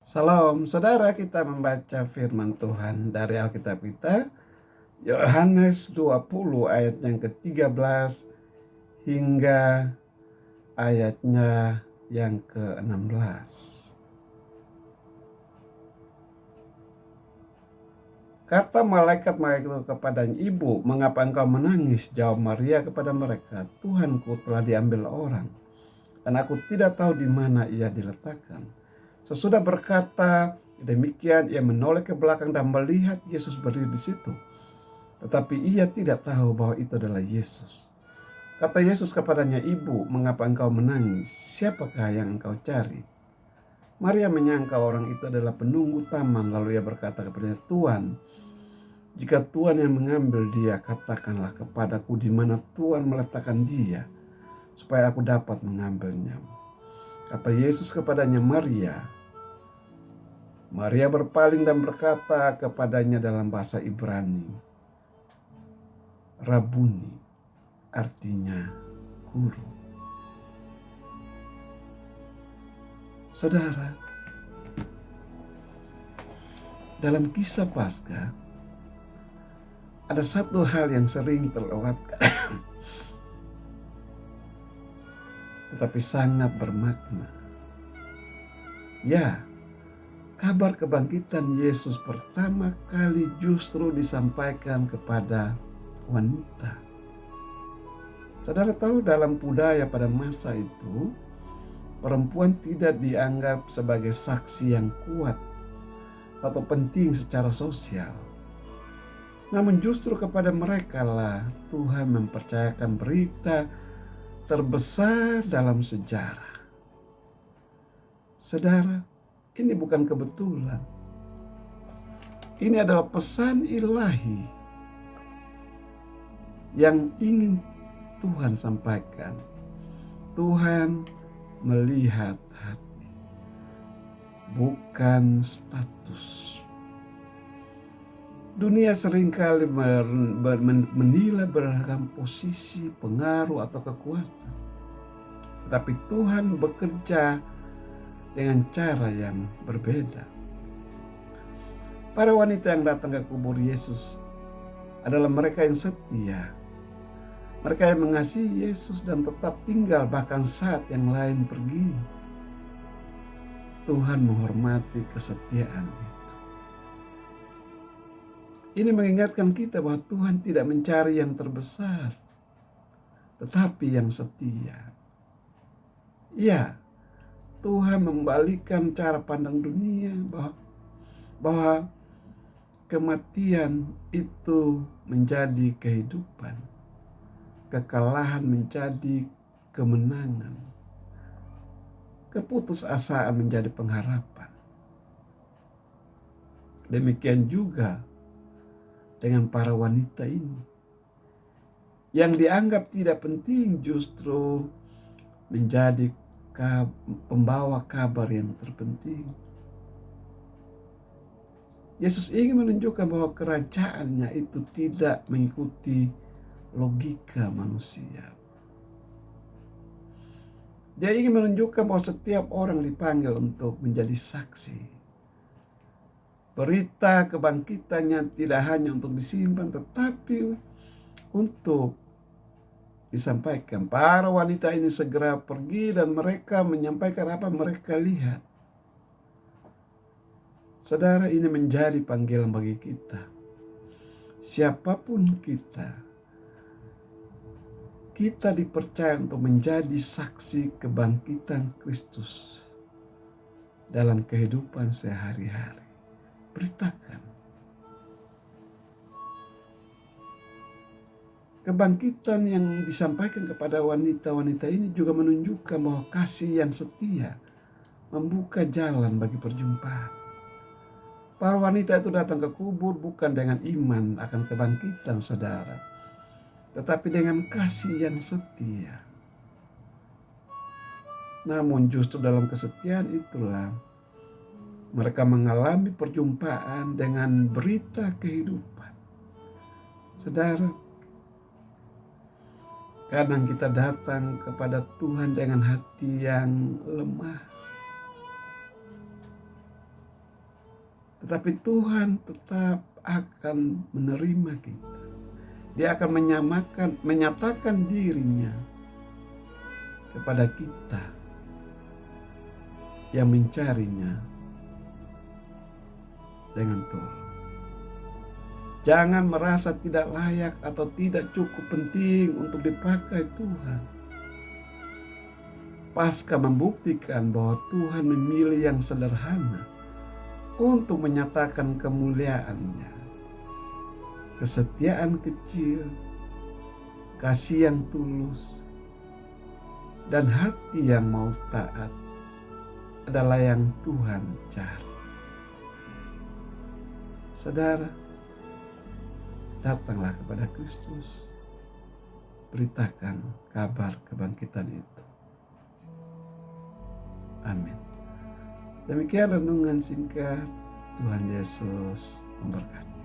Salam saudara, kita membaca firman Tuhan dari Alkitab kita, Yohanes 20 ayat yang ke-13 hingga ayatnya yang ke-16. Kata malaikat-malaikat itu kepadanya, "Ibu, mengapa engkau menangis?" Jawab Maria kepada mereka, "Tuhanku telah diambil orang, dan aku tidak tahu di mana ia diletakkan." Sesudah berkata demikian, ia menoleh ke belakang dan melihat Yesus berdiri di situ. Tetapi ia tidak tahu bahwa itu adalah Yesus. Kata Yesus kepadanya, "Ibu, mengapa engkau menangis? Siapakah yang engkau cari?" Maria menyangka orang itu adalah penunggu taman, lalu ia berkata kepadanya, "Tuhan, jika Tuhan yang mengambil dia, katakanlah kepadaku di mana Tuhan meletakkan dia, supaya aku dapat mengambilnya." Kata Yesus kepadanya, "Maria." Maria berpaling dan berkata kepadanya dalam bahasa Ibrani, "Rabuni," artinya guru. Saudara, dalam kisah Paskah ada satu hal yang sering terlewatkan tetapi sangat bermakna. Ya, kabar kebangkitan Yesus pertama kali justru disampaikan kepada wanita. Saudara tahu, dalam budaya pada masa itu, perempuan tidak dianggap sebagai saksi yang kuat atau penting secara sosial. Namun justru kepada mereka lah Tuhan mempercayakan berita terbesar dalam sejarah. Saudara, ini bukan kebetulan. Ini adalah pesan ilahi yang ingin Tuhan sampaikan. Tuhan melihat hati, bukan status. Dunia seringkali menilai beragam posisi, pengaruh, atau kekuatan. Tetapi Tuhan bekerja dengan cara yang berbeda. Para wanita yang datang ke kubur Yesus adalah mereka yang setia. Mereka yang mengasihi Yesus dan tetap tinggal bahkan saat yang lain pergi. Tuhan menghormati kesetiaan itu. Ini mengingatkan kita bahwa Tuhan tidak mencari yang terbesar, tetapi yang setia. Ya, Tuhan membalikan cara pandang dunia bahwa kematian itu menjadi kehidupan, kekalahan menjadi kemenangan, keputusasaan menjadi pengharapan. Demikian juga dengan para wanita ini, yang dianggap tidak penting justru menjadi pembawa kabar yang terpenting. Yesus ingin menunjukkan bahwa kerajaannya itu tidak mengikuti logika manusia. Dia ingin menunjukkan bahwa setiap orang dipanggil untuk menjadi saksi. Berita kebangkitannya tidak hanya untuk disimpan, tetapi untuk disampaikan. Para wanita ini segera pergi dan mereka menyampaikan apa mereka lihat. Saudara, ini menjadi panggilan bagi kita. Siapapun kita dipercaya untuk menjadi saksi kebangkitan Kristus dalam kehidupan sehari-hari. Beritakan. Kebangkitan yang disampaikan kepada wanita-wanita ini juga menunjukkan bahwa kasih yang setia membuka jalan bagi perjumpaan. Para wanita itu datang ke kubur bukan dengan iman akan kebangkitan saudara, tetapi dengan kasih yang setia. Namun justru dalam kesetiaan itulah mereka mengalami perjumpaan dengan berita kehidupan. Saudara, kadang kita datang kepada Tuhan dengan hati yang lemah. Tetapi Tuhan tetap akan menerima kita. Dia akan menyatakan dirinya kepada kita yang mencarinya dengan tulus. Jangan merasa tidak layak atau tidak cukup penting untuk dipakai Tuhan. Paskah membuktikan bahwa Tuhan memilih yang sederhana untuk menyatakan kemuliaan-Nya. Kesetiaan kecil, kasih yang tulus, dan hati yang mau taat adalah yang Tuhan cari. Saudara, datanglah kepada Kristus, beritakan kabar kebangkitan itu. Amin. Demikian renungan singkat. Tuhan Yesus memberkati.